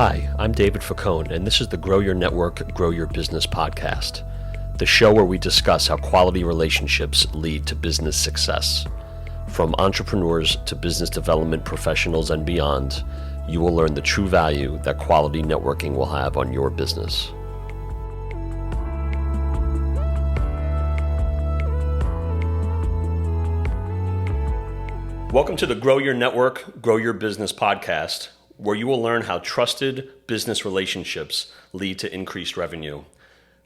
Hi, I'm David Facone, and this is the Grow Your Network, Grow Your Business podcast, the show where we discuss how quality relationships lead to business success. From entrepreneurs to business development professionals and beyond, you will learn the true value that quality networking will have on your business. Welcome to the Grow Your Network, Grow Your Business podcast, where you will learn how trusted business relationships lead to increased revenue.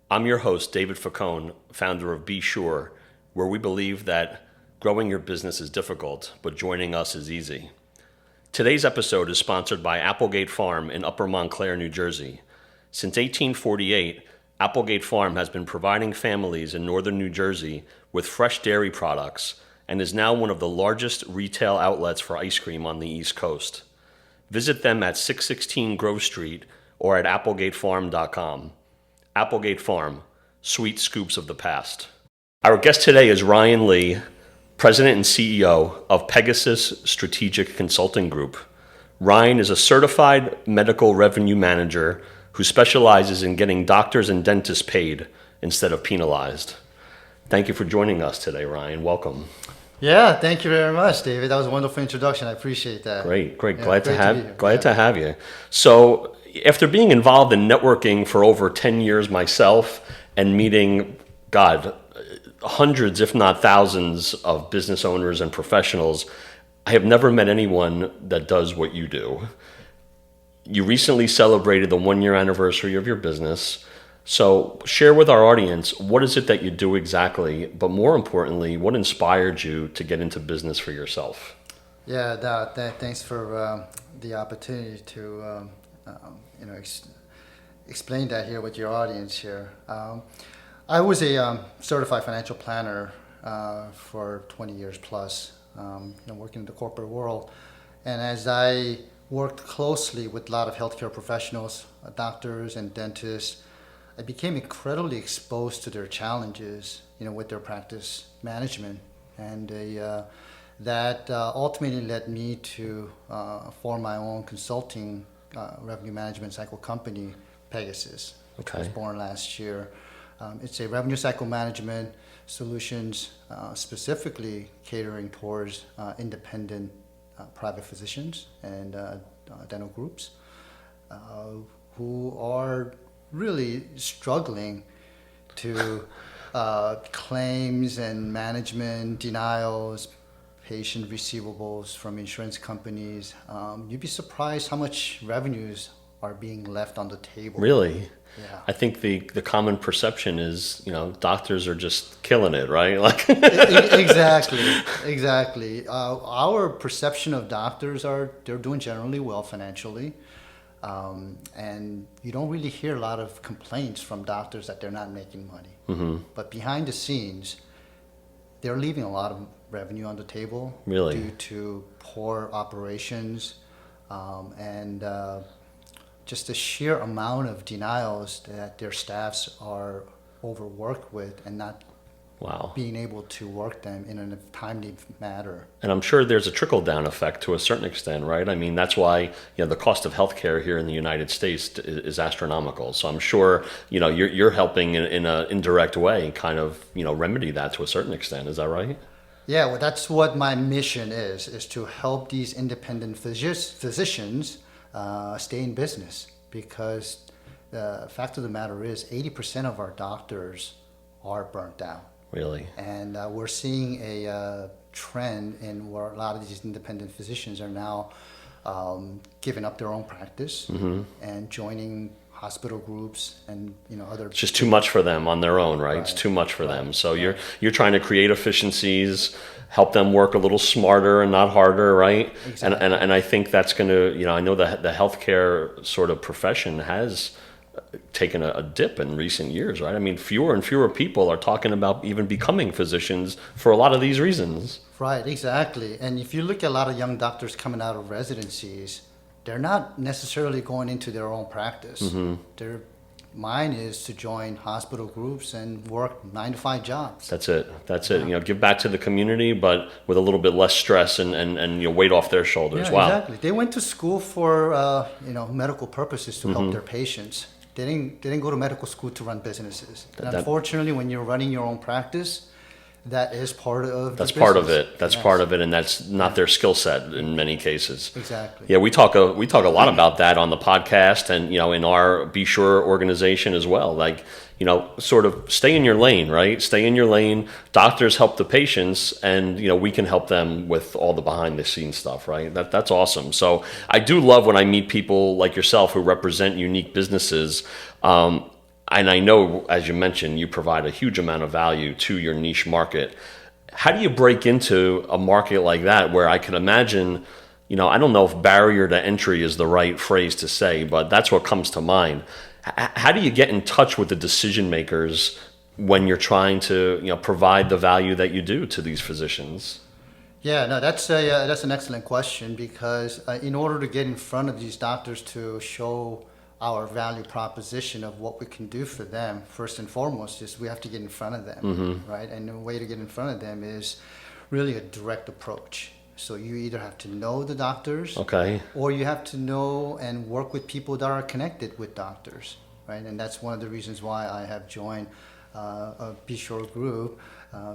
I'm your host, David Facone, founder of Be Sure, where we believe that growing your business is difficult, but joining us is easy. Today's episode is sponsored by Applegate Farm in Upper Montclair, New Jersey. Since 1848, Applegate Farm has been providing families in northern New Jersey with fresh dairy products and is now one of the largest retail outlets for ice cream on the East Coast. Visit them at 616 Grove Street or at applegatefarm.com. Applegate Farm, sweet scoops of the past. Our guest today is Ryan Lee, President and CEO of Pegasus Strategic Consulting Group. Ryan is a certified medical revenue manager who specializes in getting doctors and dentists paid instead of penalized. Thank you for joining us today, Ryan. Welcome. Yeah, thank you very much, David. That was a wonderful introduction. I appreciate that. Great. Yeah, Glad to have you. So, after being involved in networking for over 10 years myself and meeting, hundreds, if not thousands of business owners and professionals, I have never met anyone that does what you do. You recently celebrated the 1-year anniversary of your business. So share with our audience, what is it that you do exactly, but more importantly, what inspired you to get into business for yourself? Yeah, thanks for the opportunity to explain that here with your audience here. I was a certified financial planner for 20 years plus, working in the corporate world. And as I worked closely with a lot of healthcare professionals, doctors and dentists, I became incredibly exposed to their challenges, with their practice management, and that ultimately led me to form my own consulting revenue management cycle company, Pegasus, which was born last year. It's a revenue cycle management solutions, specifically catering towards independent private physicians and dental groups who are really struggling to claims and management denials, patient receivables from insurance companies. You'd be surprised how much revenues are being left on the table. Really? Yeah. I think the common perception is, doctors are just killing it, right? Exactly. Our perception of doctors they're doing generally well financially. And you don't really hear a lot of complaints from doctors that they're not making money. Mm-hmm. But behind the scenes, they're leaving a lot of revenue on the table due to poor operations and just the sheer amount of denials that their staffs are overworked with and not being able to work them in a timely manner. And I'm sure there's a trickle-down effect to a certain extent, right? I mean, that's why the cost of healthcare here in the United States is astronomical. So I'm sure you're helping in an indirect way, kind of remedy that to a certain extent. Is that right? Yeah, well, that's what my mission is to help these independent physicians stay in business, because the fact of the matter is 80% of our doctors are burnt out. Really? And we're seeing a trend in where a lot of these independent physicians are now giving up their own practice and joining hospital groups and other. It's just too much for them on their own, right? It's too much for them. So you're trying to create efficiencies, help them work a little smarter and not harder, right? Exactly. And I think that's going to, I know that the healthcare sort of profession has taken a dip in recent years, right? I mean, fewer and fewer people are talking about even becoming physicians for a lot of these reasons. Right, exactly. And if you look at a lot of young doctors coming out of residencies, they're not necessarily going into their own practice. Mm-hmm. They're mine is to join hospital groups and work 9 to 5 jobs. That's it. Give back to the community, but with a little bit less stress and weight off their shoulders. Yeah, Wow. exactly. They went to school for medical purposes to help their patients. They didn't go to medical school to run businesses. And unfortunately, when you're running your own practice, that is part of That's the part of business. it. That's Yes. part of it, and that's not their skill set in many cases. Exactly. Yeah, we talk a lot about that on the podcast, and in our Be Sure organization as well. Like, sort of stay in your lane, right? Stay in your lane. Doctors help the patients, and we can help them with all the behind the scenes stuff, right? That's awesome. So I do love when I meet people like yourself who represent unique businesses. And I know, as you mentioned, you provide a huge amount of value to your niche market. How do you break into a market like that where I can imagine, I don't know if barrier to entry is the right phrase to say, but that's what comes to mind. How do you get in touch with the decision makers when you're trying to, provide the value that you do to these physicians? Yeah, no, that's an excellent question because in order to get in front of these doctors to show our value proposition of what we can do for them, first and foremost, is we have to get in front of them, right? And the way to get in front of them is really a direct approach. So you either have to know the doctors, okay, or you have to know and work with people that are connected with doctors, right? And that's one of the reasons why I have joined a Be Sure group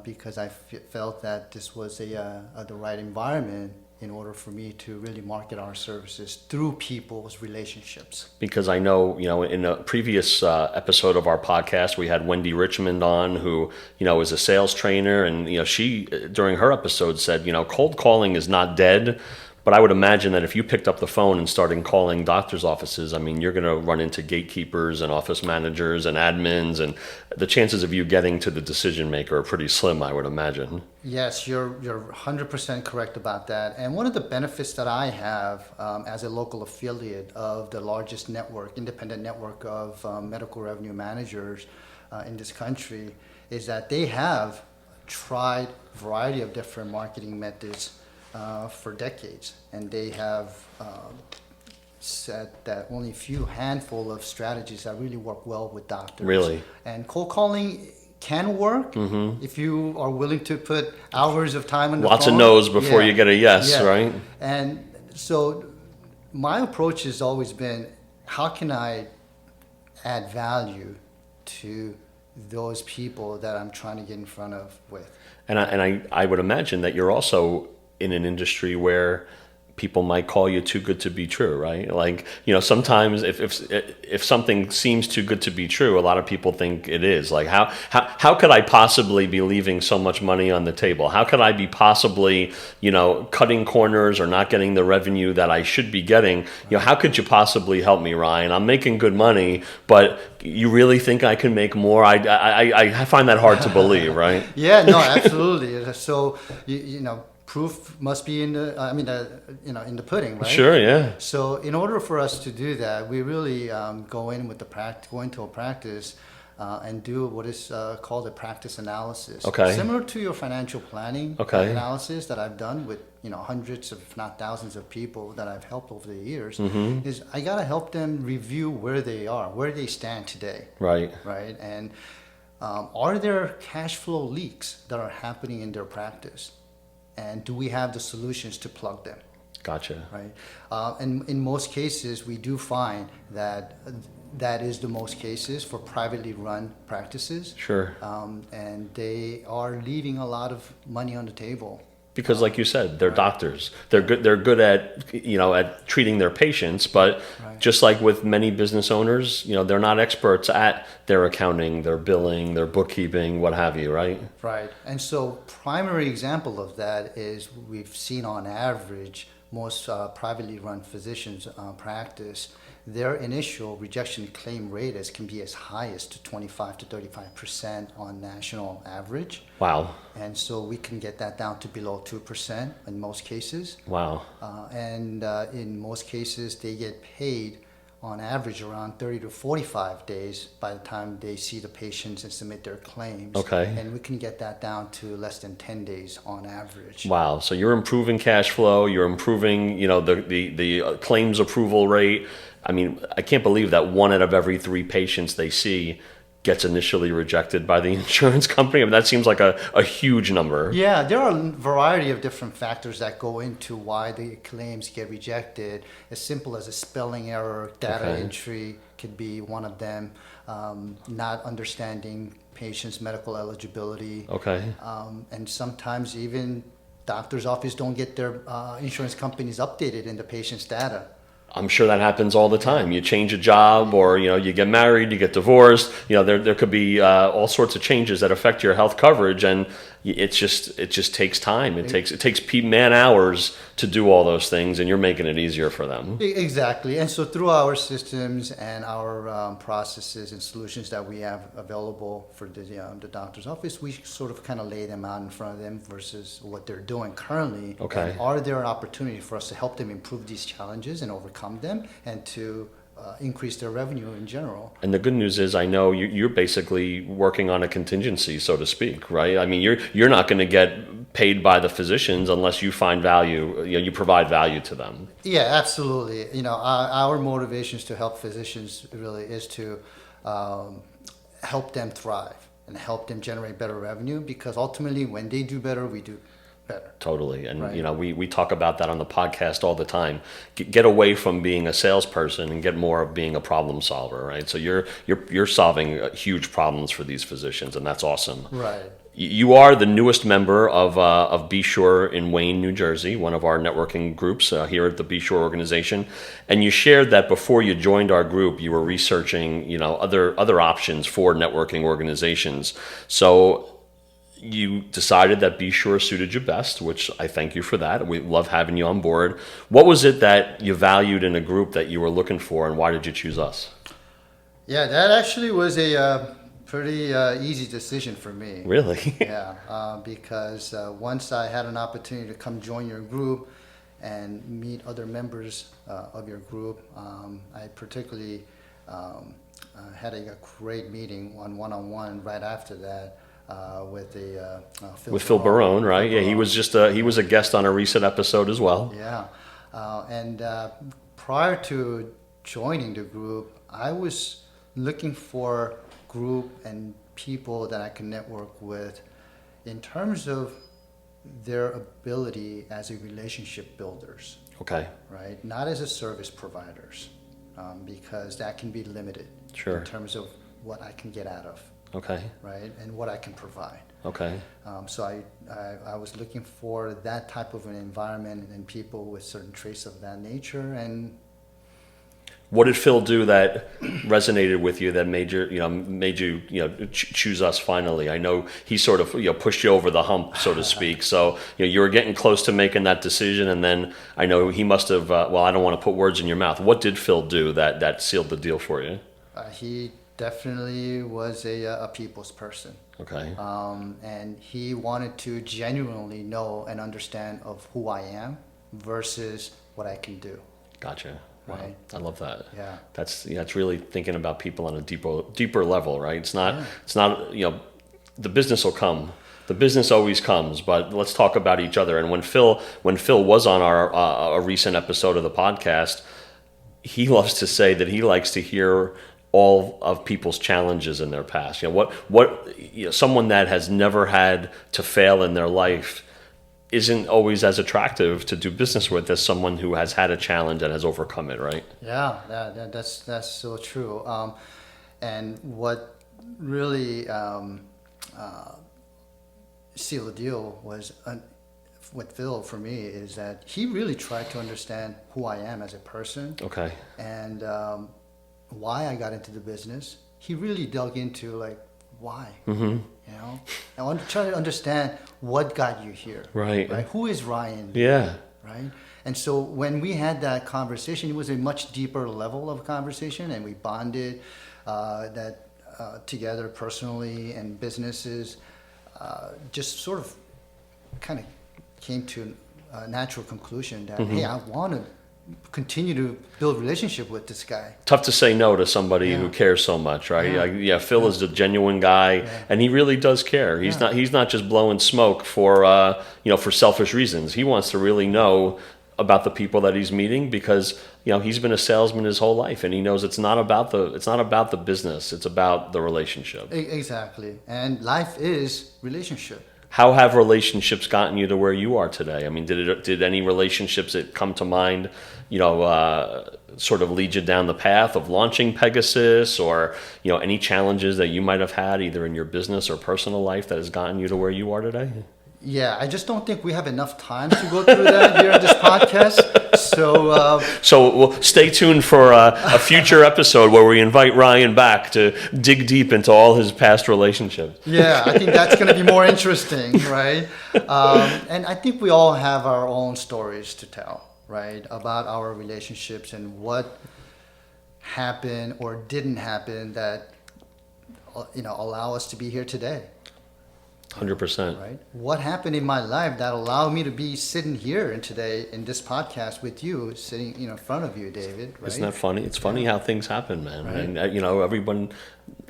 because I felt that this was the right environment in order for me to really market our services through people's relationships. Because I know, in a previous episode of our podcast, we had Wendy Richmond on, who, is a sales trainer. And, she, during her episode, said, cold calling is not dead. But I would imagine that if you picked up the phone and started calling doctors' offices, you're going to run into gatekeepers and office managers and admins, and the chances of you getting to the decision maker are pretty slim, I would imagine. Yes, you're 100% correct about that. And one of the benefits that I have as a local affiliate of the largest network, independent network of medical revenue managers in this country, is that they have tried a variety of different marketing methods for decades, and they have said that only a few handful of strategies that really work well with doctors. Really? And cold calling can work if you are willing to put hours of time on the phone. Lots of no's before you get a yes, right? And so my approach has always been, how can I add value to those people that I'm trying to get in front of with? And I would imagine that you're also in an industry where people might call you too good to be true, right? Like, sometimes if something seems too good to be true, a lot of people think it is. Like, how could I possibly be leaving so much money on the table? How could I be possibly, cutting corners or not getting the revenue that I should be getting? How could you possibly help me, Ryan? I'm making good money, but you really think I can make more? I find that hard to believe, right? Yeah, no, absolutely. So, proof must be in the in the pudding, right? Sure, yeah. So in order for us to do that, we really go into a practice and do what is called a practice analysis. Okay. Similar to your financial planning analysis that I've done with hundreds, if not thousands, of people that I've helped over the years. Is I gotta help them review where they are, where they stand today. Right. Right. And are there cash flow leaks that are happening in their practice? And do we have the solutions to plug them? Gotcha. Right. And in most cases, we do find that that is the most cases for privately run practices. Sure. And they are leaving a lot of money on the table. Because, like you said, they're doctors. They're good. They're good at at treating their patients. But just like with many business owners, they're not experts at their accounting, their billing, their bookkeeping, what have you. Right. Right. And so, primary example of that is we've seen on average most privately run physicians practice. Their initial rejection claim rate can be as high as to 25 to 35% on national average. Wow. And so we can get that down to below 2% in most cases. Wow. And in most cases, they get paid on average around 30 to 45 days by the time they see the patients and submit their claims. Okay. And we can get that down to less than 10 days on average. Wow. So you're improving cash flow. You're improving, the claims approval rate. I mean, I can't believe that 1 out of every 3 patients they see gets initially rejected by the insurance company. I mean, that seems like a huge number. Yeah, there are a variety of different factors that go into why the claims get rejected. As simple as a spelling error, data entry could be one of them. Not understanding patients' medical eligibility. Okay. And sometimes even doctor's office don't get their insurance companies updated in the patient's data. I'm sure that happens all the time. You change a job, or you get married, you get divorced. There could be all sorts of changes that affect your health coverage, and it just takes time. It takes man hours to do all those things, and you're making it easier for them. Exactly. And so through our systems and our processes and solutions that we have available for the doctor's office, we sort of kind of lay them out in front of them versus what they're doing currently. Okay. And are there an opportunity for us to help them improve these challenges and overcome them, and to increase their revenue in general? And the good news is, I know you're basically working on a contingency, so to speak, right? I mean, you're not going to get paid by the physicians unless you find value. You provide value to them. Yeah, absolutely. Our motivation is to help physicians really is to help them thrive and help them generate better revenue, because ultimately when they do better, we do better. Totally. And, Right. we talk about that on the podcast all the time. Get away from being a salesperson and get more of being a problem solver, right? So you're solving huge problems for these physicians, and that's awesome. Right. You are the newest member of Be Sure in Wayne, New Jersey, one of our networking groups here at the Be Sure organization. And you shared that before you joined our group, you were researching, other options for networking organizations. So you decided that Be Sure suited you best, which I thank you for that. We love having you on board. What was it that you valued in a group that you were looking for, and why did you choose us? Yeah, that actually was a pretty easy decision for me. Really? Yeah, because once I had an opportunity to come join your group and meet other members of your group, I particularly had a great meeting, one-on-one right after that. With Phil Barone, right? Yeah, he was he was a guest on a recent episode as well. Yeah, and prior to joining the group, I was looking for group and people that I can network with in terms of their ability as a relationship builders. Okay. Right, not as a service providers, because that can be limited. Sure. In terms of what I can get out of. Okay. Right, and what I can provide. Okay. So I was looking for that type of an environment and people with certain traits of that nature. And what did Phil do that resonated with you, that made you choose us finally? I know he sort of pushed you over the hump, so to speak. So you were getting close to making that decision, and then I know he must have. I don't want to put words in your mouth. What did Phil do that sealed the deal for you? He definitely was a people's person. Okay. And he wanted to genuinely know and understand of who I am versus what I can do. Gotcha. Wow. Right. I love that. Yeah. It's really thinking about people on a deeper level, right? It's not the business will come. The business always comes, but let's talk about each other. And when Phil was on our a recent episode of the podcast, he loves to say that he likes to hear all of people's challenges in their past. Someone that has never had to fail in their life isn't always as attractive to do business with as someone who has had a challenge and has overcome it, right? Yeah, that's so true. And what really sealed the deal was with Phil for me is that he really tried to understand who I am as a person. Okay. And why I got into the business. He really dug into why. Mm-hmm. I want to try to understand what got you here. Right. Who is Ryan? Yeah. Right. And so when we had that conversation, it was a much deeper level of conversation, and we bonded together personally and businesses. Just sort of kind of came to a natural conclusion that hey, I want to continue to build relationship with this guy. Tough to say no to somebody who cares so much, right? Phil is a genuine guy, and he really does care. He's not just blowing smoke for for selfish reasons. He wants to really know about the people that he's meeting, because he's been a salesman his whole life, and he knows it's not about the business. It's about the relationship. Exactly, and life is relationship. How have relationships gotten you to where you are today? I mean, did any relationships that come to mind, sort of lead you down the path of launching Pegasus, or any challenges that you might have had either in your business or personal life that has gotten you to where you are today? Yeah, I just don't think we have enough time to go through that here in this podcast. So we'll stay tuned for a future episode where we invite Ryan back to dig deep into all his past relationships. Yeah, I think that's going to be more interesting, right? And I think we all have our own stories to tell, right, about our relationships and what happened or didn't happen that allow us to be here today. 100%. Right. What happened in my life that allowed me to be sitting here and today in this podcast with you, sitting in front of you, David? Right? Isn't that funny? It's funny how things happen, man. Right. And everyone,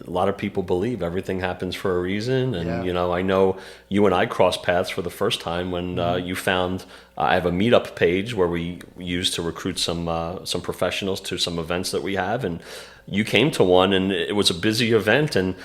a lot of people believe everything happens for a reason. And I know you and I crossed paths for the first time when you found. I have a meetup page where we use to recruit some professionals to some events that we have, and you came to one, and it was a busy event, and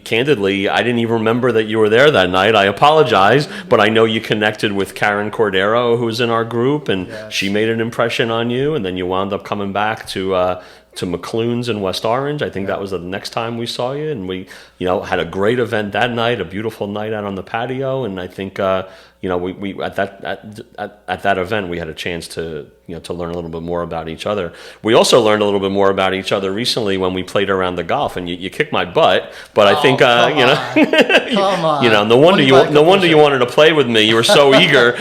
candidly, I didn't even remember that you were there that night. I apologize, but I know you connected with Karen Cordero, who's in our group, and she made an impression on you, and then you wound up coming back to McClune's in West Orange. I think that was the next time we saw you, and we had a great event that night, a beautiful night out on the patio, and I think we at that event we had a chance to to learn a little bit more about each other. We also learned a little bit more about each other recently when we played around the golf, and you kicked my butt. But I think come on. No wonder you wanted to play with me. You were so eager.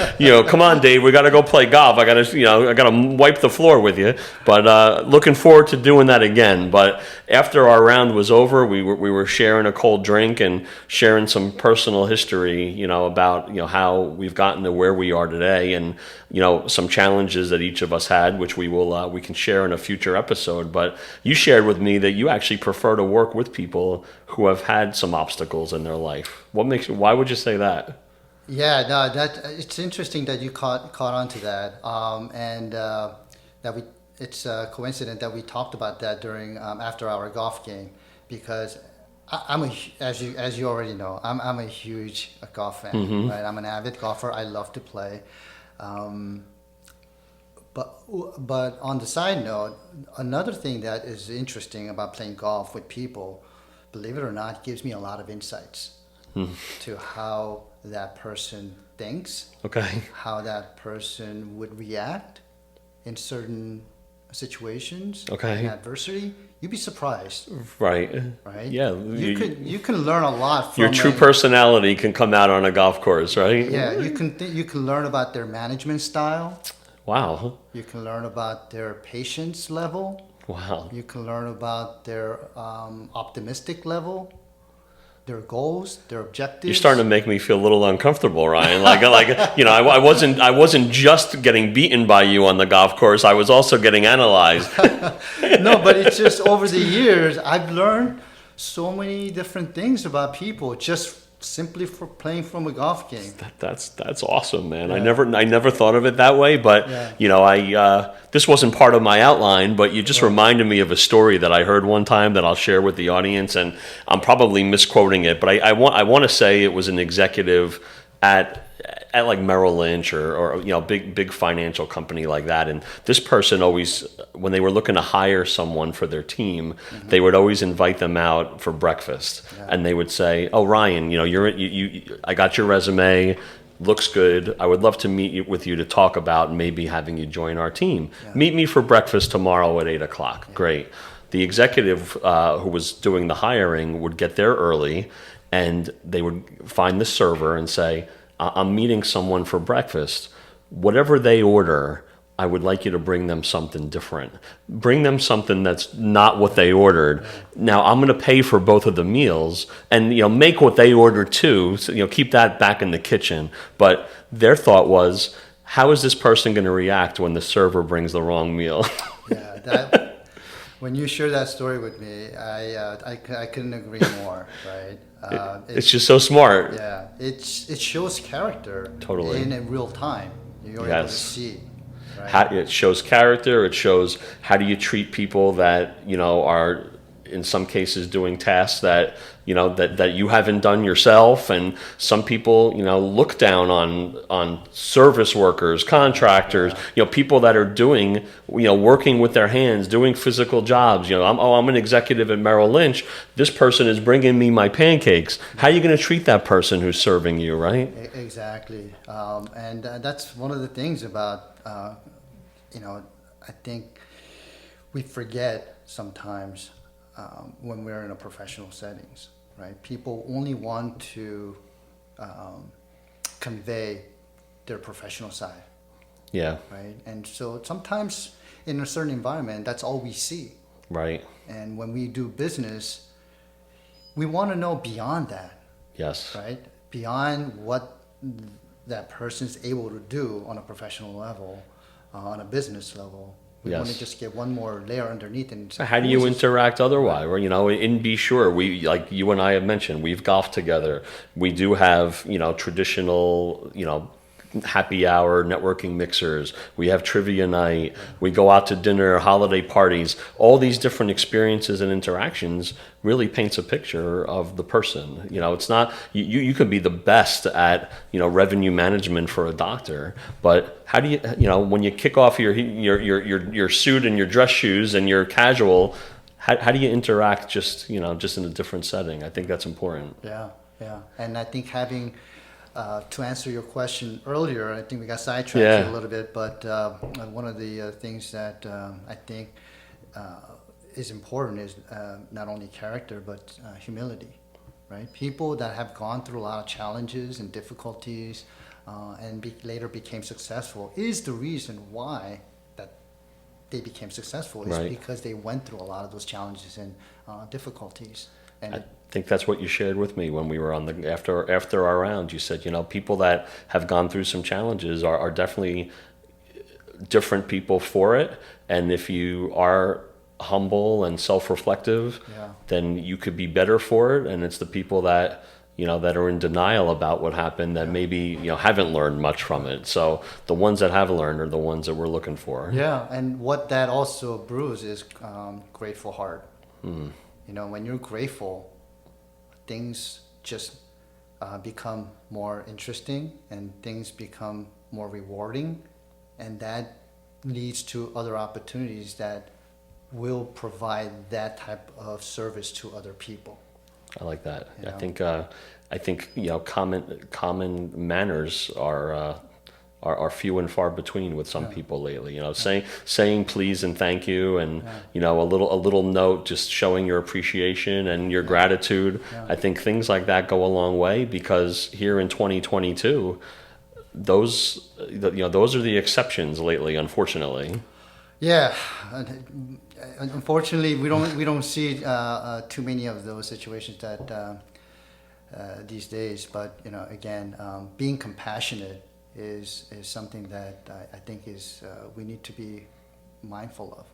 Come on, Dave, we got to go play golf. I got to wipe the floor with you. But looking forward to doing that again. But after our round was over, we were sharing a cold drink and sharing some personal history, about how we've gotten to where we are today, and some challenges that each of us had, which we can share in a future episode. But you shared with me that you actually prefer to work with people who have had some obstacles in their life. Why would you say that? Yeah, no, it's interesting that you caught on to that, and that it's a coincidence that we talked about that during after our golf game, because as you already know, I'm a huge golf fan, right? I'm an avid golfer. I love to play. But on the side note, another thing that is interesting about playing golf with people, believe it or not, gives me a lot of insights to how that person thinks, how that person would react in certain situations, in adversity. You'd be surprised. Right? Yeah. You can learn a lot from your true personality can come out on a golf course, right? Yeah, you can learn about their management style. Wow. You can learn about their patience level. Wow. You can learn about their optimistic level, their goals, their objectives. You're starting to make me feel a little uncomfortable, Ryan. I wasn't just getting beaten by you on the golf course. I was also getting analyzed. No, but it's just over the years I've learned so many different things about people just simply for playing from a golf game. That's awesome, man. Yeah. I never thought of it that way, but this wasn't part of my outline, but you just reminded me of a story that I heard one time that I'll share with the audience, and I'm probably misquoting it, but I want to say it was an executive at like Merrill Lynch or big financial company like that, and this person always, when they were looking to hire someone for their team, they would always invite them out for breakfast, and they would say, "Oh, Ryan, I got your resume, looks good. I would love to meet with you to talk about maybe having you join our team. Meet me for breakfast tomorrow at 8:00. Yeah. Great." The executive who was doing the hiring would get there early, and they would find the server and say, "I'm meeting someone for breakfast. Whatever they order, I would like you to bring them something different. Bring them something that's not what they ordered. Now, I'm going to pay for both of the meals, and make what they order too. So, keep that back in the kitchen." But their thought was, how is this person going to react when the server brings the wrong meal? Yeah, that when you share that story with me, I couldn't agree more, right? It's just so smart. Yeah, it shows character Totally. in a real time. You're able to Yes. see, right? How, it shows character. It shows how do you treat people that are in some cases doing tasks that that you haven't done yourself, and some people look down on service workers, contractors, people that are doing working with their hands, doing physical jobs. I'm an executive at Merrill Lynch. This person is bringing me my pancakes. How are you going to treat that person who's serving you, right? Exactly, and that's one of the things about I think we forget sometimes when we're in a professional settings, right? People only want to convey their professional side, Yeah. right? And so sometimes in a certain environment, that's all we see. Right. And when we do business, we want to know beyond that, Yes. right? Beyond what that person's able to do on a professional level, on a business level. We want to Yes. just get one more layer underneath. And So how do you interact otherwise? Well, in Be Sure, we, like you and I have mentioned, we've golfed together. We do have, traditional, happy hour networking mixers. We have trivia night. We go out to dinner, holiday parties. All these different experiences and interactions really paints a picture of the person. It's not you could be the best at revenue management for a doctor, but how do you when you kick off your suit and your dress shoes and your casual, how do you interact just in a different setting? I think that's important. Yeah, and I think having to answer your question earlier, I think we got sidetracked a little bit, but one of the things that I think is important is not only character, but humility, right? People that have gone through a lot of challenges and difficulties and later became successful is the reason why that they became successful, is because they went through a lot of those challenges and difficulties. And I think that's what you shared with me when we were on the after our round. You said, people that have gone through some challenges are definitely different people for it. And if you are humble and self-reflective, then you could be better for it. And it's the people that that are in denial about what happened that maybe haven't learned much from it. So the ones that have learned are the ones that we're looking for. Yeah, and what that also brews is grateful heart. When you're grateful, things just become more interesting and things become more rewarding, and that leads to other opportunities that will provide that type of service to other people. I like that. I think common manners are few and far between with some people lately. Saying please and thank you, and a little note just showing your appreciation and your gratitude. I think things like that go a long way, because here in 2022, those are the exceptions lately, unfortunately. Yeah, unfortunately, we don't see too many of those situations that these days. But again, being compassionate is something that I think is we need to be mindful of.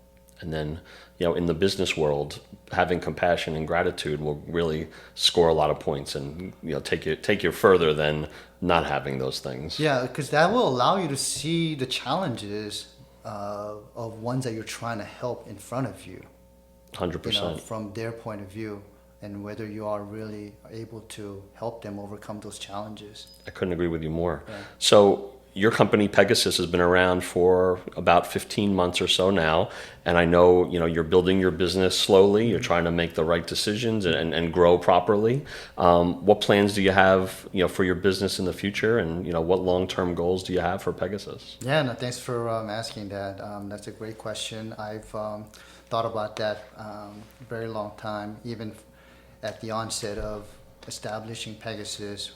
And then, in the business world, having compassion and gratitude will really score a lot of points, and take you further than not having those things. Yeah, because that will allow you to see the challenges of ones that you're trying to help in front of you. 100%. From their point of view, and whether you are really able to help them overcome those challenges. I couldn't agree with you more. Yeah. So your company Pegasus has been around for about 15 months or so now, and I know you're building your business slowly. You're trying to make the right decisions and grow properly. What plans do you have for your business in the future, and what long-term goals do you have for Pegasus? Yeah, no, thanks for asking that. That's a great question. I've thought about that very long time, even at the onset of establishing Pegasus.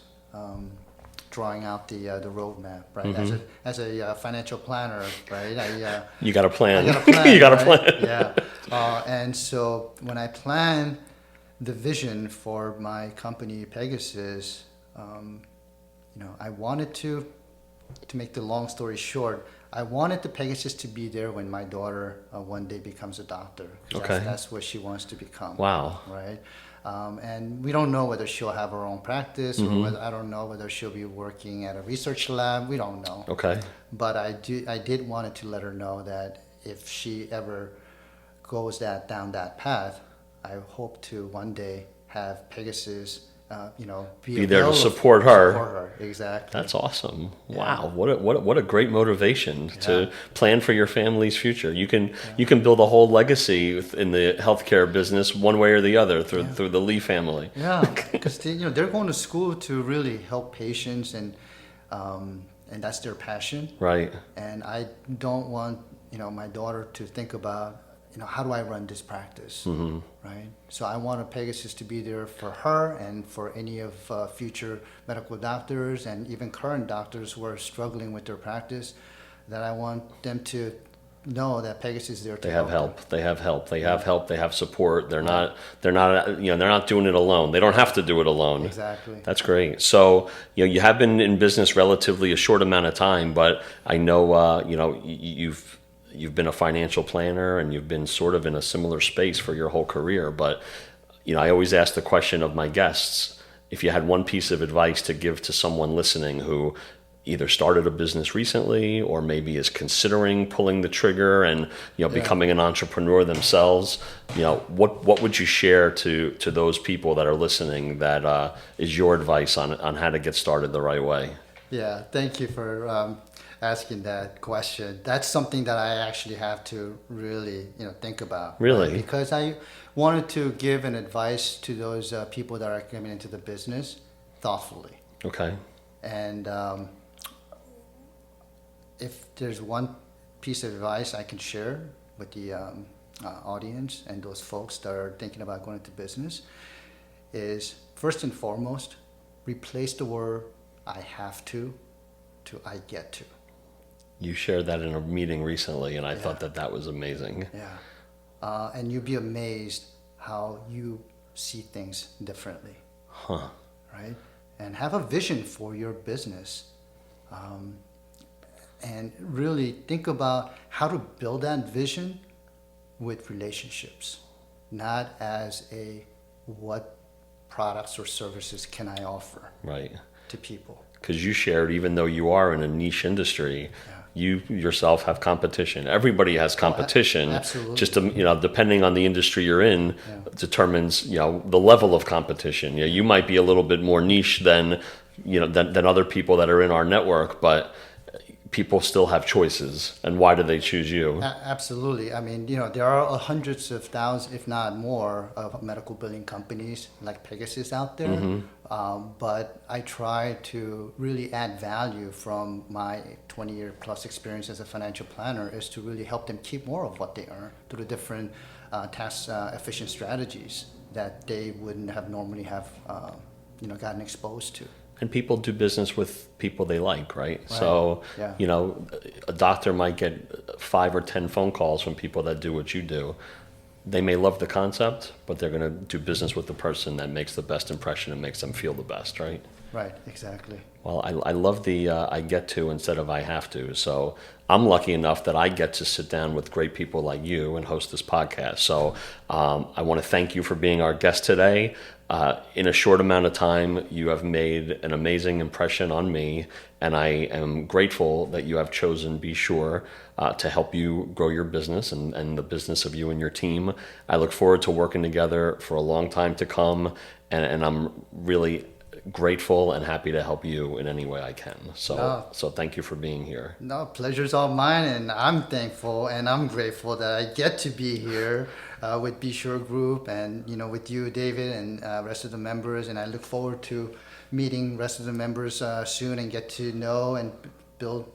Drawing out the roadmap, right? Mm-hmm. As a financial planner, right? You got a plan. I got a plan. You got a right? plan. Yeah. And so when I plan the vision for my company Pegasus, I wanted to to make the long story short, I wanted the Pegasus to be there when my daughter one day becomes a doctor. 'Cause Okay. that's what she wants to become. Wow. Right. And we don't know whether she'll have her own practice, or whether, I don't know whether she'll be working at a research lab. We don't know. Okay. But I did wanted to let her know that if she ever goes down that path, I hope to one day have Pegasus, Be there to support her. Support her, exactly. That's awesome. Yeah. Wow. What a great motivation Yeah. to plan for your family's future. You can build a whole legacy in the healthcare business one way or the other through the Lee family. Yeah, because they're going to school to really help patients, and that's their passion. Right. And I don't want my daughter to think about how do I run this practice, right? So I want a Pegasus to be there for her and for any of future medical doctors and even current doctors who are struggling with their practice. That I want them to know that Pegasus is there to They have help. help. They have help. They have help. They have support. They're not they're not doing it alone. They don't have to do it alone. Exactly. That's great. So, you have been in business relatively a short amount of time, but I know you've been a financial planner and you've been sort of in a similar space for your whole career. But, I always ask the question of my guests, if you had one piece of advice to give to someone listening who either started a business recently or maybe is considering pulling the trigger and, becoming an entrepreneur themselves, what would you share to those people that are listening that is your advice on how to get started the right way? Yeah, thank you for asking that question. That's something that I actually have to really, think about. Really? Right? Because I wanted to give an advice to those people that are coming into the business thoughtfully. Okay. And if there's one piece of advice I can share with the audience and those folks that are thinking about going into business is, first and foremost, replace the word "I have to" "I get to." You shared that in a meeting recently, and I thought that was amazing. Yeah. And you'd be amazed how you see things differently. Huh. Right? And have a vision for your business. And really think about how to build that vision with relationships, not as what products or services can I offer Right. to people. Because you shared, even though you are in a niche industry, you yourself have competition. Everybody has competition. Absolutely. Just depending on the industry you're in, determines the level of competition. You might be a little bit more niche than other people that are in our network, but people still have choices. And why do they choose you? Absolutely. I mean, there are hundreds of thousands, if not more, of medical billing companies like Pegasus out there. But I try to really add value from my 20-year plus experience as a financial planner, is to really help them keep more of what they earn through the different tax efficient strategies that they wouldn't have normally gotten exposed to. And people do business with people they like, right? Right. So, Yeah. a doctor might get 5 or 10 phone calls from people that do what you do. They may love the concept, but they're going to do business with the person that makes the best impression and makes them feel the best, right? Right, exactly. Well, I love the I get to instead of I have to. So I'm lucky enough that I get to sit down with great people like you and host this podcast. So I want to thank you for being our guest today. In a short amount of time, you have made an amazing impression on me, and I am grateful that you have chosen Be Sure to help you grow your business and the business of you and your team. I look forward to working together for a long time to come, and I'm really grateful and happy to help you in any way I can. So thank you for being here. No, pleasure's all mine, and I'm thankful and I'm grateful that I get to be here with Be Sure Group and with you, David, and rest of the members. And I look forward to meeting rest of the members soon and get to know and build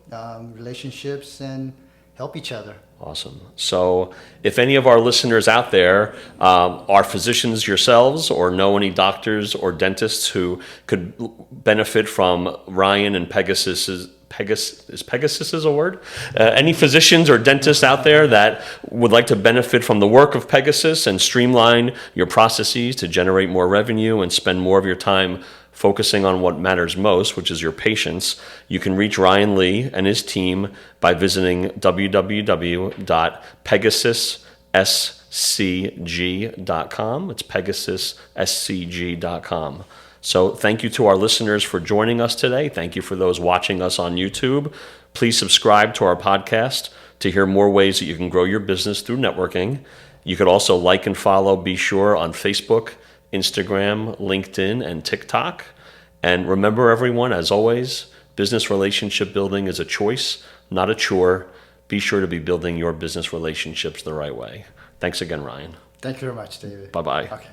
relationships and help each other. Awesome. So if any of our listeners out there are physicians yourselves or know any doctors or dentists who could benefit from Ryan and Pegasus, is Pegasus a word? Any physicians or dentists out there that would like to benefit from the work of Pegasus and streamline your processes to generate more revenue and spend more of your time focusing on what matters most, which is your patients, you can reach Ryan Lee and his team by visiting www.pegasusscg.com. It's pegasusscg.com. So thank you to our listeners for joining us today. Thank you for those watching us on YouTube. Please subscribe to our podcast to hear more ways that you can grow your business through networking. You could also like and follow Be Sure on Facebook, Instagram, LinkedIn, and TikTok. And remember, everyone, as always, business relationship building is a choice, not a chore. Be sure to be building your business relationships the right way. Thanks again, Ryan. Thank you very much, David. Bye-bye. Okay.